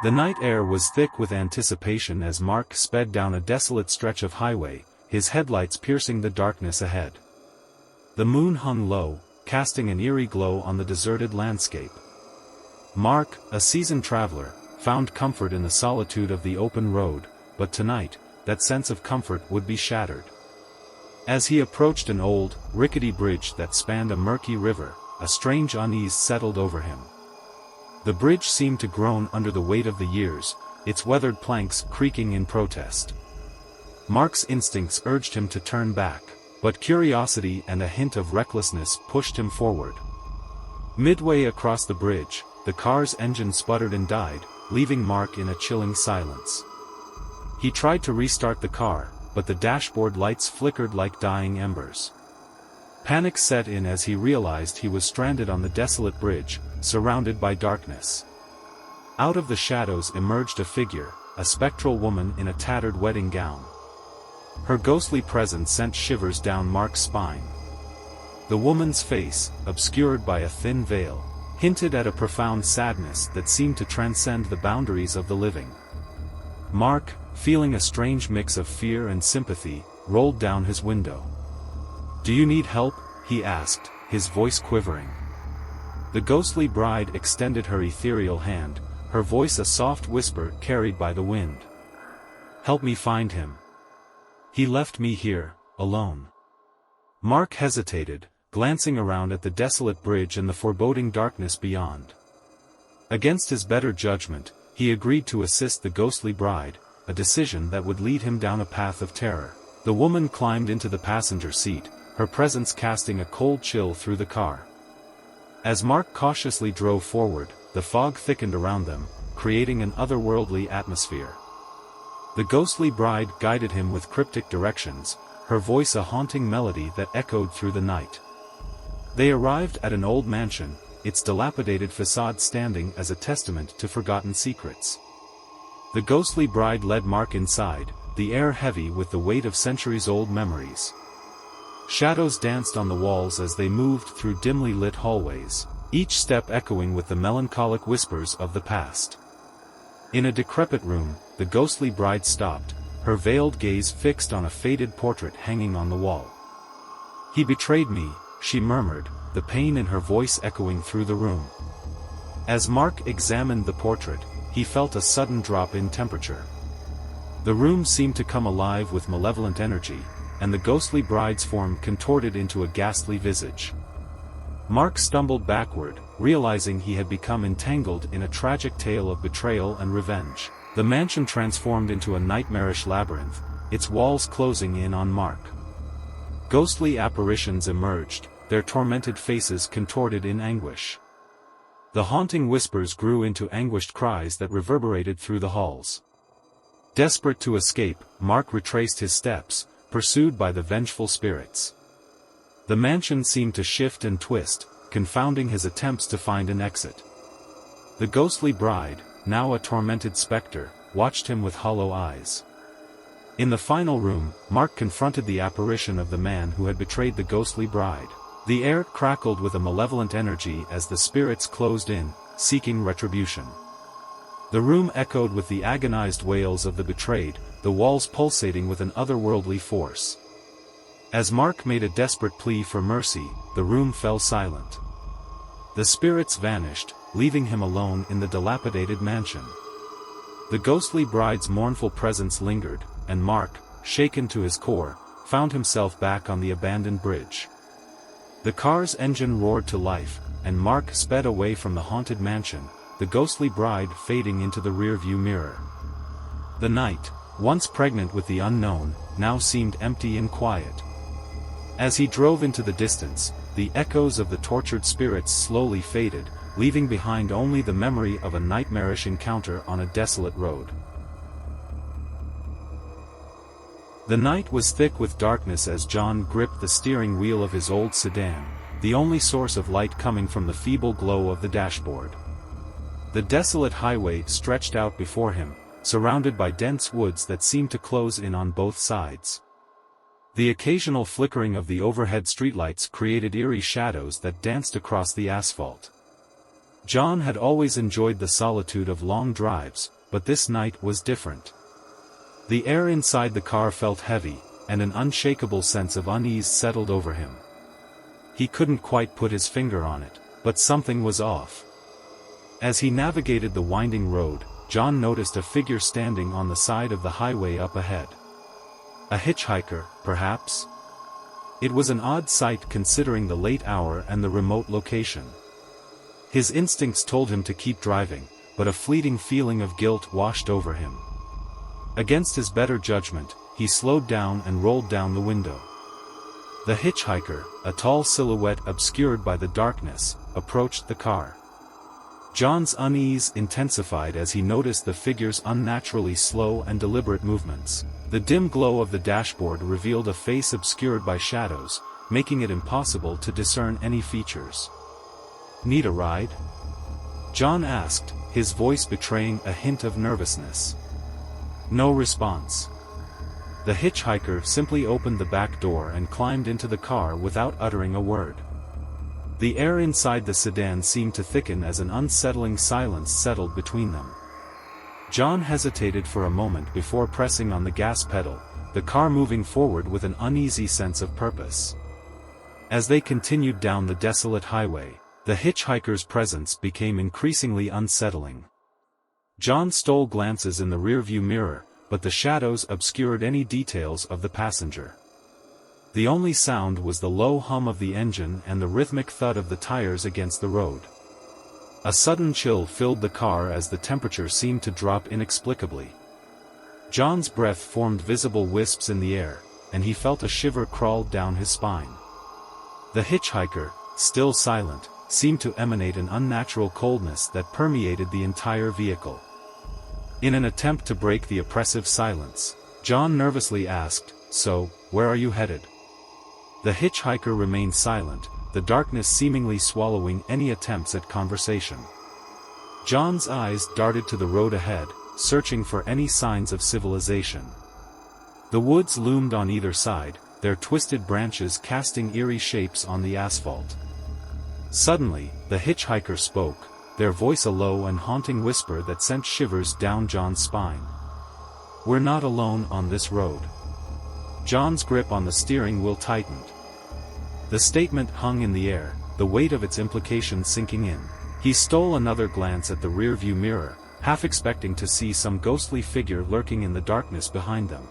The night air was thick with anticipation as Mark sped down a desolate stretch of highway, his headlights piercing the darkness ahead. The moon hung low, casting an eerie glow on the deserted landscape. Mark, a seasoned traveler, found comfort in the solitude of the open road, but tonight, that sense of comfort would be shattered. As he approached an old, rickety bridge that spanned a murky river, a strange unease settled over him. The bridge seemed to groan under the weight of the years, its weathered planks creaking in protest. Mark's instincts urged him to turn back, but curiosity and a hint of recklessness pushed him forward. Midway across the bridge, the car's engine sputtered and died, leaving Mark in a chilling silence. He tried to restart the car, but the dashboard lights flickered like dying embers. Panic set in as he realized he was stranded on the desolate bridge, surrounded by darkness. Out of the shadows emerged a figure, a spectral woman in a tattered wedding gown. Her ghostly presence sent shivers down Mark's spine. The woman's face, obscured by a thin veil, hinted at a profound sadness that seemed to transcend the boundaries of the living. Mark, feeling a strange mix of fear and sympathy, rolled down his window. "Do you need help?" he asked, his voice quivering. The ghostly bride extended her ethereal hand, her voice a soft whisper carried by the wind. "Help me find him. He left me here, alone." Mark hesitated, glancing around at the desolate bridge and the foreboding darkness beyond. Against his better judgment, he agreed to assist the ghostly bride, a decision that would lead him down a path of terror. The woman climbed into the passenger seat, her presence casting a cold chill through the car. As Mark cautiously drove forward, the fog thickened around them, creating an otherworldly atmosphere. The ghostly bride guided him with cryptic directions, her voice a haunting melody that echoed through the night. They arrived at an old mansion, its dilapidated facade standing as a testament to forgotten secrets. The ghostly bride led Mark inside, the air heavy with the weight of centuries-old memories. Shadows danced on the walls as they moved through dimly lit hallways, each step echoing with the melancholic whispers of the past. In a decrepit room, the ghostly bride stopped, her veiled gaze fixed on a faded portrait hanging on the wall. "He betrayed me," she murmured, the pain in her voice echoing through the room. As Mark examined the portrait, he felt a sudden drop in temperature. The room seemed to come alive with malevolent energy, and the ghostly bride's form contorted into a ghastly visage. Mark stumbled backward, realizing he had become entangled in a tragic tale of betrayal and revenge. The mansion transformed into a nightmarish labyrinth, its walls closing in on Mark. Ghostly apparitions emerged, their tormented faces contorted in anguish. The haunting whispers grew into anguished cries that reverberated through the halls. Desperate to escape, Mark retraced his steps, pursued by the vengeful spirits. The mansion seemed to shift and twist, confounding his attempts to find an exit. The ghostly bride, now a tormented specter, watched him with hollow eyes. In the final room, Mark confronted the apparition of the man who had betrayed the ghostly bride. The air crackled with a malevolent energy as the spirits closed in, seeking retribution. The room echoed with the agonized wails of the betrayed, the walls pulsating with an otherworldly force. As Mark made a desperate plea for mercy, the room fell silent. The spirits vanished, leaving him alone in the dilapidated mansion. The ghostly bride's mournful presence lingered, and Mark, shaken to his core, found himself back on the abandoned bridge. The car's engine roared to life, and Mark sped away from the haunted mansion, the ghostly bride fading into the rearview mirror. The night, once pregnant with the unknown, now seemed empty and quiet. As he drove into the distance, the echoes of the tortured spirits slowly faded, leaving behind only the memory of a nightmarish encounter on a desolate road. The night was thick with darkness as John gripped the steering wheel of his old sedan, the only source of light coming from the feeble glow of the dashboard. The desolate highway stretched out before him, surrounded by dense woods that seemed to close in on both sides. The occasional flickering of the overhead streetlights created eerie shadows that danced across the asphalt. John had always enjoyed the solitude of long drives, but this night was different. The air inside the car felt heavy, and an unshakable sense of unease settled over him. He couldn't quite put his finger on it, but something was off. As he navigated the winding road, John noticed a figure standing on the side of the highway up ahead. A hitchhiker, perhaps? It was an odd sight considering the late hour and the remote location. His instincts told him to keep driving, but a fleeting feeling of guilt washed over him. Against his better judgment, he slowed down and rolled down the window. The hitchhiker, a tall silhouette obscured by the darkness, approached the car. John's unease intensified as he noticed the figure's unnaturally slow and deliberate movements. The dim glow of the dashboard revealed a face obscured by shadows, making it impossible to discern any features. "Need a ride?" John asked, his voice betraying a hint of nervousness. No response. The hitchhiker simply opened the back door and climbed into the car without uttering a word. The air inside the sedan seemed to thicken as an unsettling silence settled between them. John hesitated for a moment before pressing on the gas pedal, the car moving forward with an uneasy sense of purpose. As they continued down the desolate highway, the hitchhiker's presence became increasingly unsettling. John stole glances in the rearview mirror, but the shadows obscured any details of the passenger. The only sound was the low hum of the engine and the rhythmic thud of the tires against the road. A sudden chill filled the car as the temperature seemed to drop inexplicably. John's breath formed visible wisps in the air, and he felt a shiver crawl down his spine. The hitchhiker, still silent, seemed to emanate an unnatural coldness that permeated the entire vehicle. In an attempt to break the oppressive silence, John nervously asked, "So, where are you headed?" The hitchhiker remained silent, the darkness seemingly swallowing any attempts at conversation. John's eyes darted to the road ahead, searching for any signs of civilization. The woods loomed on either side, their twisted branches casting eerie shapes on the asphalt. Suddenly, the hitchhiker spoke, their voice a low and haunting whisper that sent shivers down John's spine. "We're not alone on this road." John's grip on the steering wheel tightened. The statement hung in the air, the weight of its implication sinking in. He stole another glance at the rearview mirror, half expecting to see some ghostly figure lurking in the darkness behind them.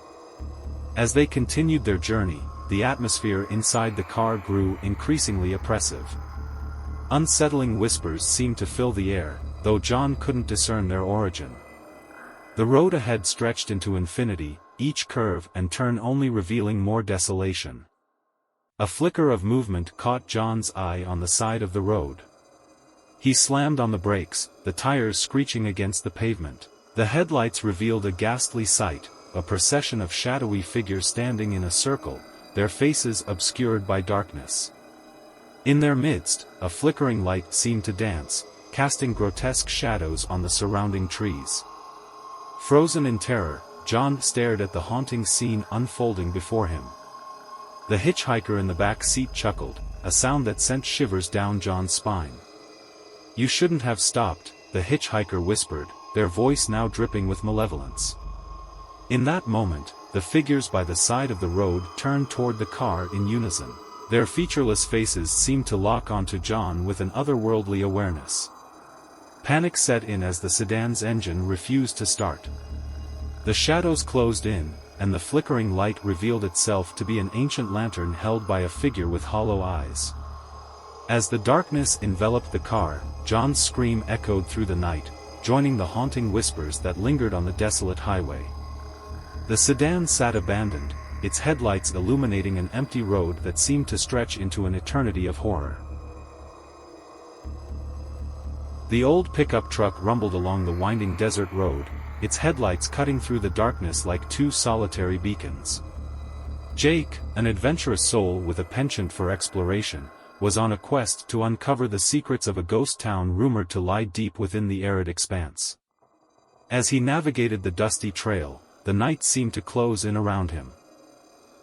As they continued their journey, the atmosphere inside the car grew increasingly oppressive. Unsettling whispers seemed to fill the air, though John couldn't discern their origin. The road ahead stretched into infinity, each curve and turn only revealing more desolation. A flicker of movement caught John's eye on the side of the road. He slammed on the brakes, the tires screeching against the pavement. The headlights revealed a ghastly sight, a procession of shadowy figures standing in a circle, their faces obscured by darkness. In their midst, a flickering light seemed to dance, casting grotesque shadows on the surrounding trees. Frozen in terror, John stared at the haunting scene unfolding before him. The hitchhiker in the back seat chuckled, a sound that sent shivers down John's spine. "You shouldn't have stopped," the hitchhiker whispered, their voice now dripping with malevolence. In that moment, the figures by the side of the road turned toward the car in unison. Their featureless faces seemed to lock onto John with an otherworldly awareness. Panic set in as the sedan's engine refused to start. The shadows closed in, and the flickering light revealed itself to be an ancient lantern held by a figure with hollow eyes. As the darkness enveloped the car, John's scream echoed through the night, joining the haunting whispers that lingered on the desolate highway. The sedan sat abandoned, its headlights illuminating an empty road that seemed to stretch into an eternity of horror. The old pickup truck rumbled along the winding desert road, its headlights cutting through the darkness like two solitary beacons. Jake, an adventurous soul with a penchant for exploration, was on a quest to uncover the secrets of a ghost town rumored to lie deep within the arid expanse. As he navigated the dusty trail, the night seemed to close in around him.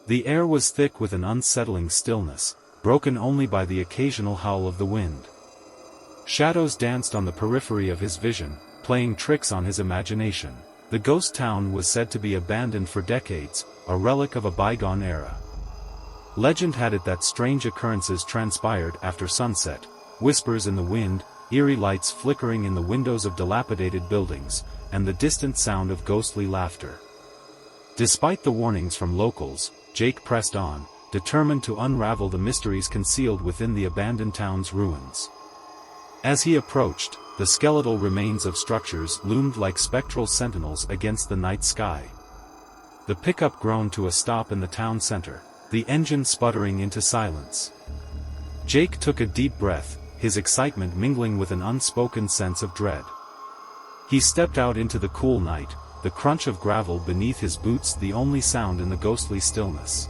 The air was thick with an unsettling stillness, broken only by the occasional howl of the wind. Shadows danced on the periphery of his vision, playing tricks on his imagination. The ghost town was said to be abandoned for decades, a relic of a bygone era. Legend had it that strange occurrences transpired after sunset: whispers in the wind, eerie lights flickering in the windows of dilapidated buildings, and the distant sound of ghostly laughter. Despite the warnings from locals, Jake pressed on, determined to unravel the mysteries concealed within the abandoned town's ruins. As he approached, the skeletal remains of structures loomed like spectral sentinels against the night sky. The pickup groaned to a stop in the town center, the engine sputtering into silence. Jake took a deep breath, his excitement mingling with an unspoken sense of dread. He stepped out into the cool night, the crunch of gravel beneath his boots the only sound in the ghostly stillness.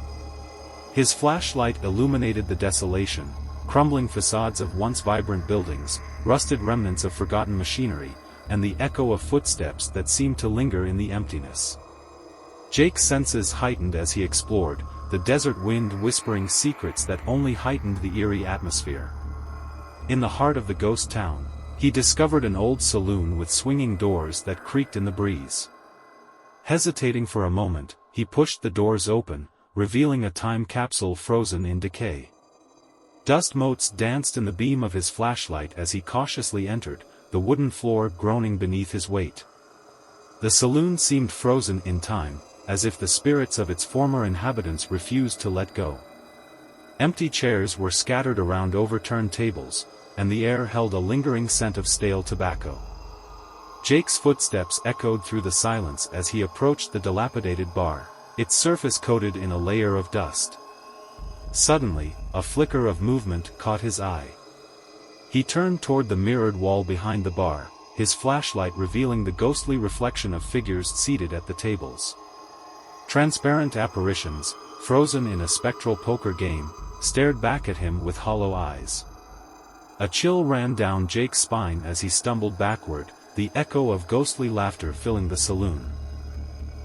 His flashlight illuminated the desolation, crumbling facades of once vibrant buildings, rusted remnants of forgotten machinery, and the echo of footsteps that seemed to linger in the emptiness. Jake's senses heightened as he explored, the desert wind whispering secrets that only heightened the eerie atmosphere. In the heart of the ghost town, he discovered an old saloon with swinging doors that creaked in the breeze. Hesitating for a moment, he pushed the doors open, revealing a time capsule frozen in decay. Dust motes danced in the beam of his flashlight as he cautiously entered, the wooden floor groaning beneath his weight. The saloon seemed frozen in time, as if the spirits of its former inhabitants refused to let go. Empty chairs were scattered around overturned tables, and the air held a lingering scent of stale tobacco. Jake's footsteps echoed through the silence as he approached the dilapidated bar, its surface coated in a layer of dust. Suddenly, a flicker of movement caught his eye. He turned toward the mirrored wall behind the bar, his flashlight revealing the ghostly reflection of figures seated at the tables. Transparent apparitions, frozen in a spectral poker game, stared back at him with hollow eyes. A chill ran down Jake's spine as he stumbled backward, the echo of ghostly laughter filling the saloon.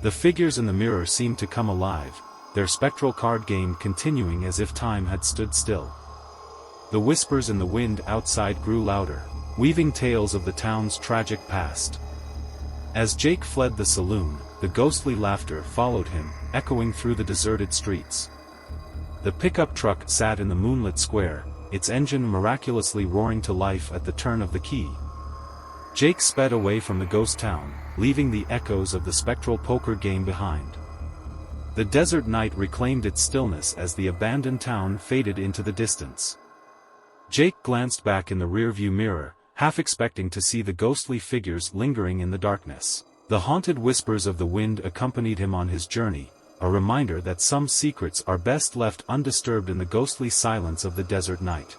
The figures in the mirror seemed to come alive, their spectral card game continuing as if time had stood still. The whispers in the wind outside grew louder, weaving tales of the town's tragic past. As Jake fled the saloon, the ghostly laughter followed him, echoing through the deserted streets. The pickup truck sat in the moonlit square, its engine miraculously roaring to life at the turn of the key. Jake sped away from the ghost town, leaving the echoes of the spectral poker game behind. The desert night reclaimed its stillness as the abandoned town faded into the distance. Jake glanced back in the rearview mirror, half expecting to see the ghostly figures lingering in the darkness. The haunted whispers of the wind accompanied him on his journey, a reminder that some secrets are best left undisturbed in the ghostly silence of the desert night.